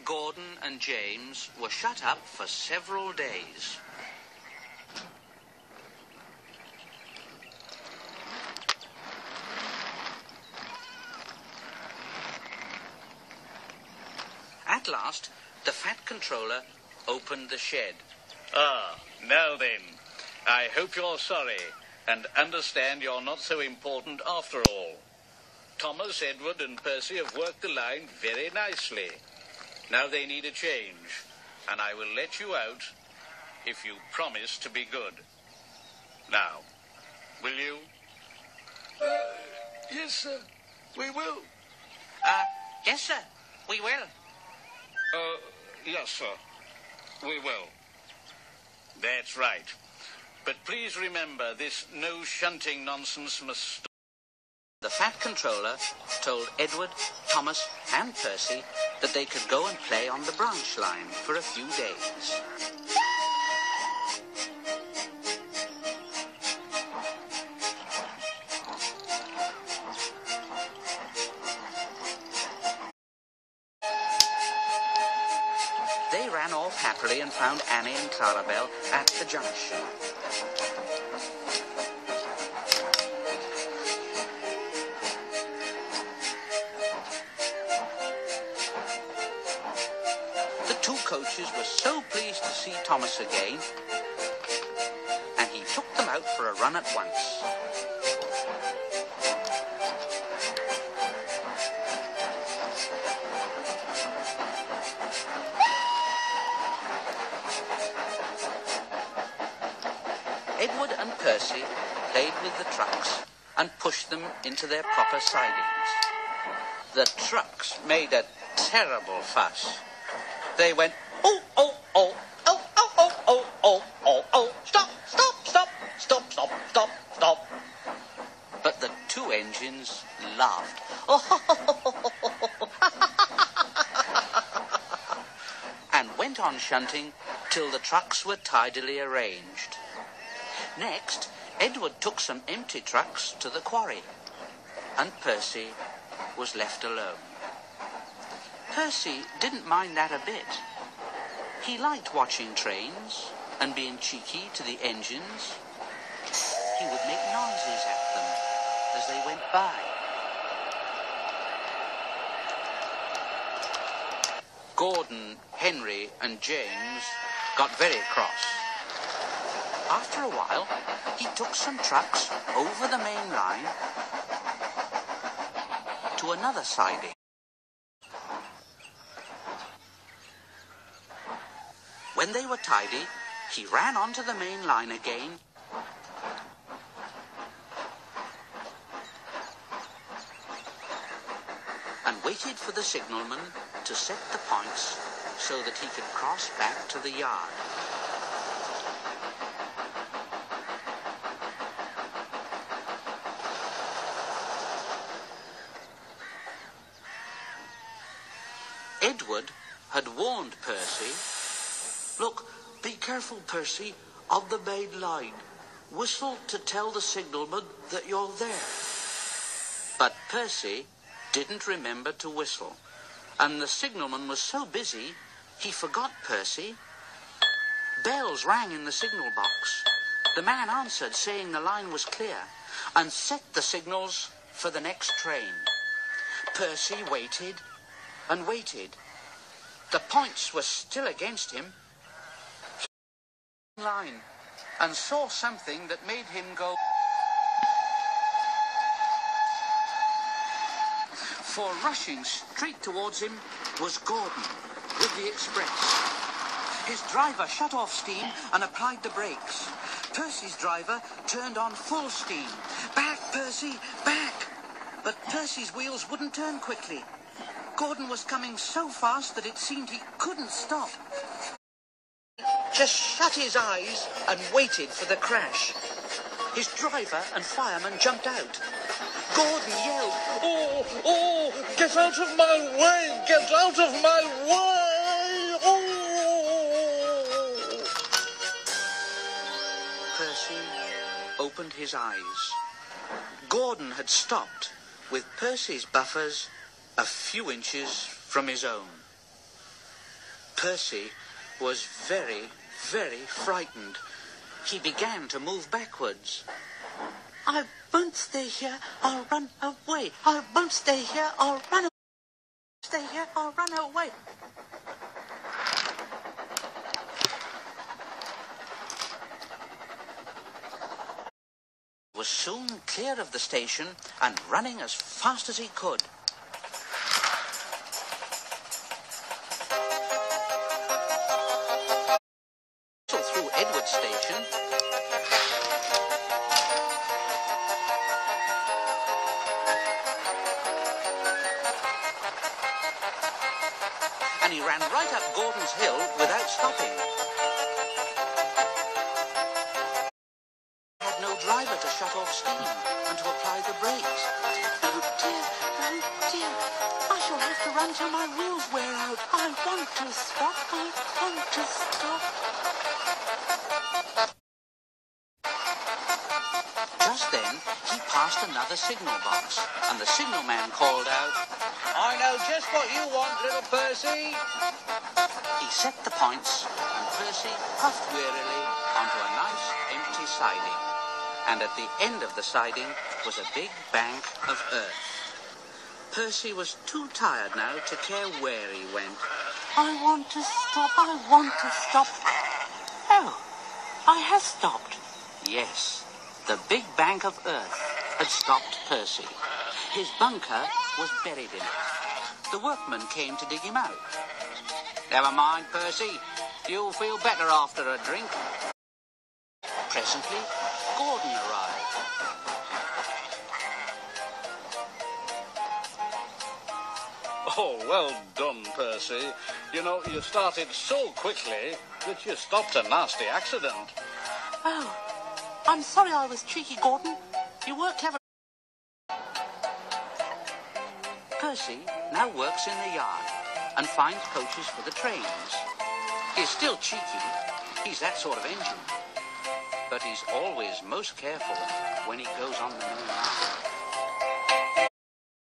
Gordon and James were shut up for several days. At last, the Fat Controller opened the shed. Ah, now then, I hope you're sorry and understand you're not so important after all. Thomas, Edward and Percy have worked the line very nicely. Now they need a change, and I will let you out if you promise to be good. Now, will you? Yes, sir. We will. Yes, sir, we will. Yes, sir. We will. That's right. But please remember, this no shunting nonsense must stop. The Fat Controller told Edward, Thomas and Percy that they could go and play on the branch line for a few days. They ran off happily and found Annie and Clarabelle at the junction. The two coaches were so pleased to see Thomas again, and he took them out for a run at once. Edward and Percy played with the trucks and pushed them into their proper sidings. The trucks made a terrible fuss. They went, oh, oh, oh, oh, oh, oh, oh, oh, oh, oh, stop, stop, stop, stop, stop, stop, stop. But the two engines laughed. And went on shunting till the trucks were tidily arranged. Next, Edward took some empty trucks to the quarry, and Percy was left alone. Percy didn't mind that a bit. He liked watching trains and being cheeky to the engines. He would make noises at them as they went by. Gordon, Henry and James got very cross. After a while, he took some trucks over the main line to another siding. When they were tidy, he ran onto the main line again and waited for the signalman to set the points so that he could cross back to the yard. Edward had warned Percy, "Look, be careful, Percy, of the main line. Whistle to tell the signalman that you're there." But Percy didn't remember to whistle, and the signalman was so busy he forgot Percy. Bells rang in the signal box. The man answered, saying the line was clear, and set the signals for the next train. Percy waited and waited. The points were still against him. He line and saw something that made him go. For rushing straight towards him was Gordon with the express. His driver shut off steam and applied the brakes. Percy's driver turned on full steam. "Back, Percy, back!" But Percy's wheels wouldn't turn quickly. Gordon was coming so fast that it seemed he couldn't stop. Just shut his eyes and waited for the crash. His driver and fireman jumped out. Gordon yelled, Oh, oh, get out of my way! Get out of my way! Oh! Percy opened his eyes. Gordon had stopped with Percy's buffers a few inches from his own. Percy was very, very frightened. He began to move backwards. I won't stay here, I'll run away. I won't stay here, I'll run away. Stay here, I'll run away. Was soon clear of the station and running as fast as he could. Through Edward Station, and he ran right up Gordon's Hill without stopping. He had no driver to shut off steam and to apply the brakes. Oh dear, I shall have to run till my wheels wear out. I want to stop, I want to stop. Just then, he passed another signal box, and the signalman called out, "I know just what you want, little Percy." He set the points, and Percy puffed wearily onto a nice empty siding. And at the end of the siding was a big bank of earth. Percy was too tired now to care where he went. I want to stop, I want to stop. Oh, I have stopped. Yes, the big bank of earth had stopped Percy. His bunker was buried in it. The workmen came to dig him out. Never mind, Percy. You'll feel better after a drink. Presently, Gordon arrived. Oh, well done, Percy. You know, you started so quickly that you stopped a nasty accident. Oh, I'm sorry I was cheeky, Gordon. You were clever. Percy now works in the yard and finds coaches for the trains. He's still cheeky. He's that sort of engine. But he's always most careful when he goes on the main line.